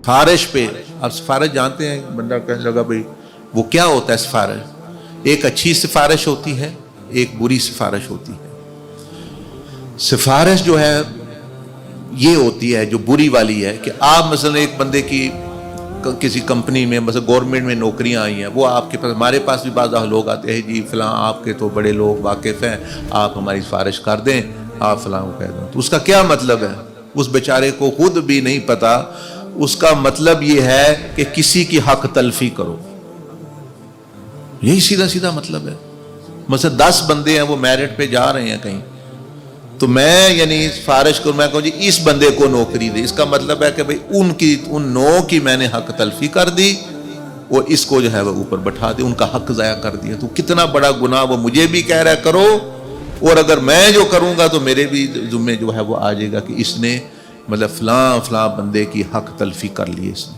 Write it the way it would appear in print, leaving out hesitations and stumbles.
سفارش پہ. آپ سفارش جانتے ہیں؟ بندہ کہنے لگا بھائی وہ کیا ہوتا ہے سفارش؟ ایک اچھی سفارش ہوتی ہے، ایک بری سفارش ہوتی ہے. سفارش جو ہے یہ ہوتی ہے جو بری والی ہے کہ آپ مثلا ایک بندے کی کسی کمپنی میں مثلا گورنمنٹ میں نوکریاں آئی ہیں، وہ آپ کے پاس، ہمارے پاس بھی بعض لوگ آتے ہیں جی فلاں آپ کے تو بڑے لوگ واقف ہیں، آپ ہماری سفارش کر دیں، آپ فلاں کو کہہ دیں. تو اس کا کیا مطلب ہے؟ اس بیچارے کو خود بھی نہیں پتا. اس کا مطلب یہ ہے کہ کسی کی حق تلفی کرو، یہی سیدھا سیدھا مطلب ہے. مثلا 10 بندے ہیں، وہ میرٹ پہ جا رہے ہیں کہیں، تو میں یعنی سفارش کروں، میں کہوں جی اس بندے کو نوکری دے، اس کا مطلب ہے کہ بھئی ان 9 کی میں نے حق تلفی کر دی، وہ اس کو جو ہے وہ اوپر بٹھا دے، ان کا حق ضائع کر دیا. تو کتنا بڑا گناہ وہ مجھے بھی کہہ رہا ہے کرو، اور اگر میں جو کروں گا تو میرے بھی ذمے جو ہے وہ آ جائے گا کہ اس نے مطلب فلاں بندے کی حق تلفی کر لی اس نے.